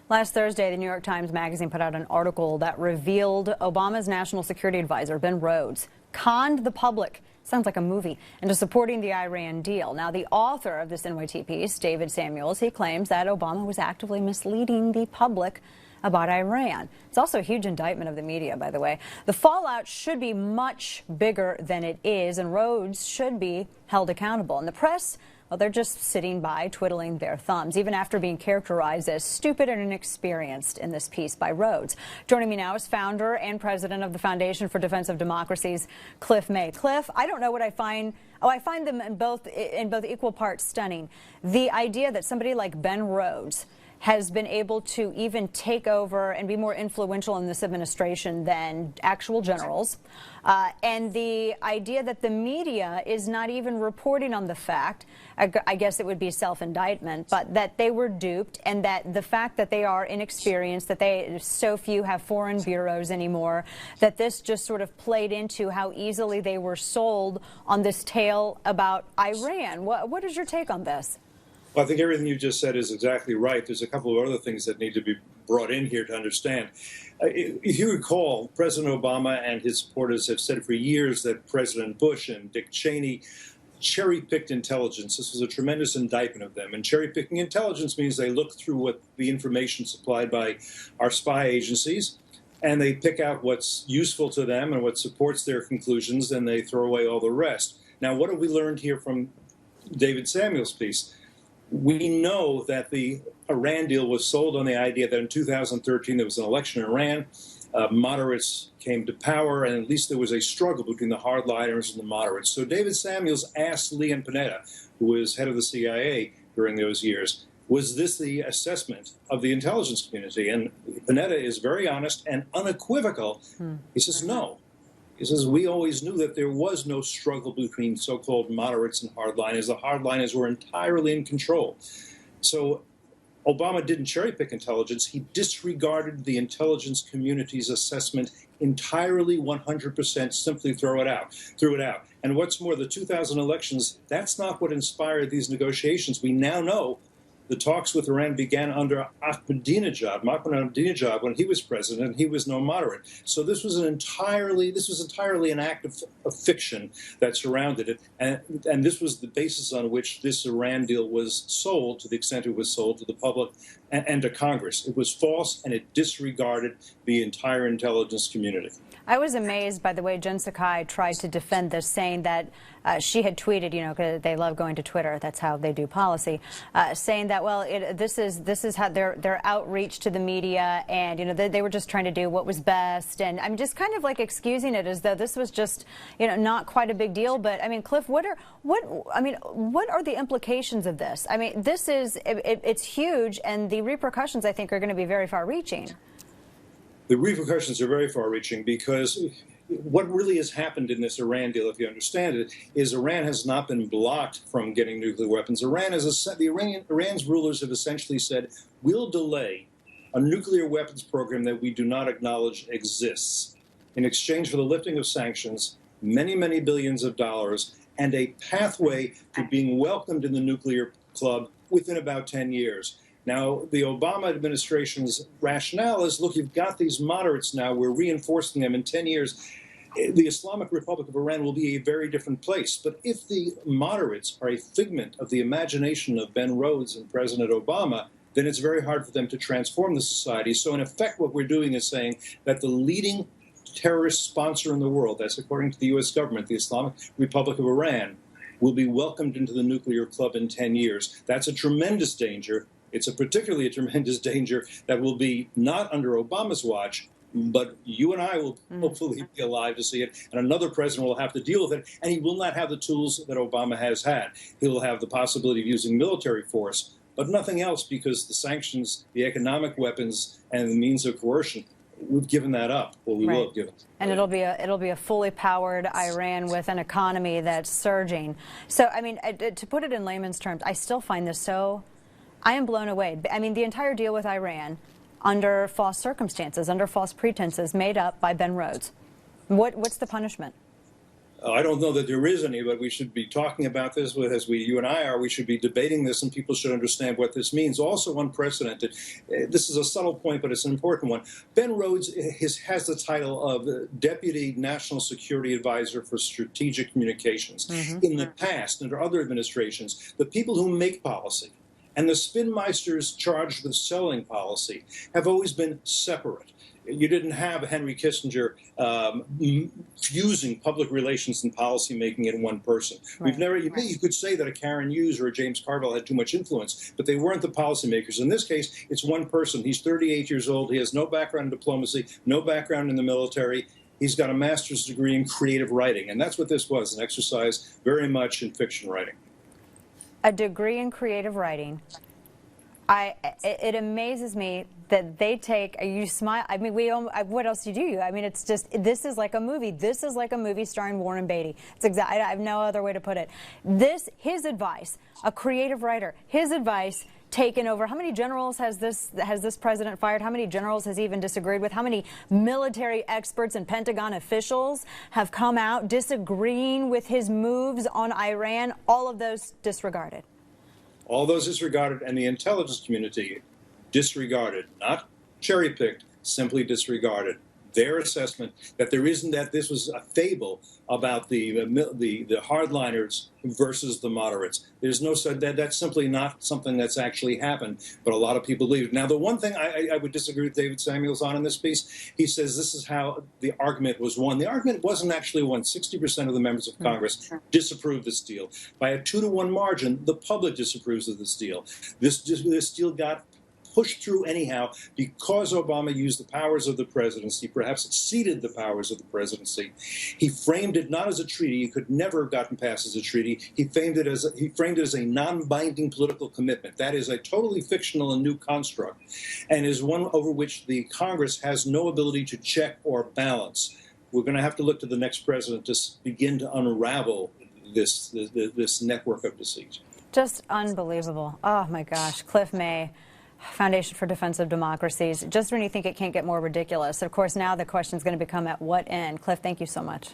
Last Thursday, the New York Times Magazine put out an article that revealed Obama's national security advisor, Ben Rhodes, conned the public, sounds like a movie, into supporting the Iran deal. Now, the author of this NYT piece, David Samuels, he claims that Obama was actively misleading the public about Iran. It's also a huge indictment of the media, by the way. The fallout should be much bigger than it is, and Rhodes should be held accountable. And the press, well, they're just sitting by, twiddling their thumbs, even after being characterized as stupid and inexperienced in this piece by Rhodes. Joining me now is founder and president of the Foundation for Defense of Democracy's Cliff May. Cliff, I don't know what I find. Oh, I find them in both equal parts stunning. The idea that somebody like Ben Rhodes has been able to even take over and be more influential in this administration than actual generals. And the idea that the media is not even reporting on the fact, I guess it would be self-indictment, but that they were duped, and that the fact that they are inexperienced, that so few have foreign bureaus anymore, that this just sort of played into how easily they were sold on this tale about Iran. What is your take on this? Well, I think everything you just said is exactly right. There's a couple of other things that need to be brought in here to understand. If you recall, President Obama and his supporters have said for years that President Bush and Dick Cheney cherry-picked intelligence. This was a tremendous indictment of them. And cherry-picking intelligence means they look through what the information supplied by our spy agencies, and they pick out what's useful to them and what supports their conclusions, and they throw away all the rest. Now, what have we learned here from David Samuels' piece? We know that the Iran deal was sold on the idea that in 2013 there was an election in Iran, moderates came to power, and at least there was a struggle between the hardliners and the moderates. So David Samuels asked Leon Panetta, who was head of the CIA during those years, was this the assessment of the intelligence community? And Panetta is very honest and unequivocal. He says no. He says, we always knew that there was no struggle between so-called moderates and hardliners. The hardliners were entirely in control. So Obama didn't cherry-pick intelligence. He disregarded the intelligence community's assessment entirely, 100%, simply threw it out. And what's more, the 2000 elections, that's not what inspired these negotiations. We now know the talks with Iran began under Ahmadinejad, when he was president. He was no moderate. So this was entirely an act of fiction that surrounded it, and this was the basis on which this Iran deal was sold, to the extent it was sold to the public and to Congress. It was false, and it disregarded the entire intelligence community. I was amazed by the way Jen Sakai tried to defend this, saying that she had tweeted, you know, because they love going to Twitter, that's how they do policy, saying that, well, this is how their outreach to the media, and, you know, they were just trying to do what was best, and I'm just kind of like excusing it as though this was just, you know, not quite a big deal. But I mean, Cliff, what are the implications of this? I mean, this is it's huge, and the repercussions, I think, are going to be very far-reaching. The repercussions are very far-reaching, because what really has happened in this Iran deal, if you understand it, is Iran has not been blocked from getting nuclear weapons. Iran's rulers have essentially said, we'll delay a nuclear weapons program that we do not acknowledge exists in exchange for the lifting of sanctions, many, many billions of dollars, and a pathway to being welcomed in the nuclear club within about 10 years. Now, the Obama administration's rationale is, look, you've got these moderates now. We're reinforcing them in 10 years. The Islamic Republic of Iran will be a very different place. But if the moderates are a figment of the imagination of Ben Rhodes and President Obama, then it's very hard for them to transform the society. So, in effect, what we're doing is saying that the leading terrorist sponsor in the world, that's according to the U.S. government, the Islamic Republic of Iran, will be welcomed into the nuclear club in 10 years. That's a tremendous danger. It's particularly a tremendous danger that will be not under Obama's watch, but you and I will hopefully be alive to see it, and another president will have to deal with it, and he will not have the tools that Obama has had. He will have the possibility of using military force, but nothing else, because the sanctions, the economic weapons, and the means of coercion, we've given that up, or we will have given. And it'll be a fully powered Iran with an economy that's surging. So, I mean, to put it in layman's terms, I still find this so... I am blown away. I mean, the entire deal with Iran, under false circumstances, under false pretenses, made up by Ben Rhodes. What's the punishment? I don't know that there is any, but we should be talking about this as you and I are. We should be debating this, and people should understand what this means. Also unprecedented. This is a subtle point, but it's an important one. Ben Rhodes has the title of Deputy National Security Advisor for Strategic Communications. In the past, under other administrations, the people who make policy and the spinmeisters charged with selling policy have always been separate. You didn't have Henry Kissinger fusing public relations and policy making in one person. We've never. You could say that a Karen Hughes or a James Carville had too much influence, but they weren't the policymakers. In this case, it's one person. He's 38 years old. He has no background in diplomacy, no background in the military. He's got a master's degree in creative writing, and that's what this was, an exercise very much in fiction writing. A degree in creative writing. It amazes me that they take, you smile, I mean, what else do you do? I mean, it's just, this is like a movie. This is like a movie starring Warren Beatty. It's I have no other way to put it. His advice, a creative writer, his advice taken over. How many generals has this president fired? How many generals has he even disagreed with? How many military experts and Pentagon officials have come out disagreeing with his moves on Iran? All of those disregarded. All those disregarded, and the intelligence community disregarded, not cherry-picked, simply disregarded their assessment that this was a fable about the hardliners versus the moderates. There's no that's simply not something that's actually happened, but a lot of people believe it. Now, the one thing I would disagree with David Samuels on in this piece, he says this is how the argument was won. The argument wasn't actually won. 60% of the members of Congress disapproved this deal. By a 2-to-1 margin, the public disapproves of this deal. This deal got pushed through anyhow because Obama used the powers of the presidency, perhaps exceeded the powers of the presidency. He framed it not as a treaty. It could never have gotten passed as a treaty. He framed it as a non-binding political commitment. That is a totally fictional and new construct, and is one over which the Congress has no ability to check or balance. We're going to have to look to the next president to begin to unravel this network of deceit. Just unbelievable. Oh, my gosh. Cliff May, Foundation for Defense of Democracies. Just when you think it can't get more ridiculous. Of course, now the question is going to become at what end? Cliff, thank you so much.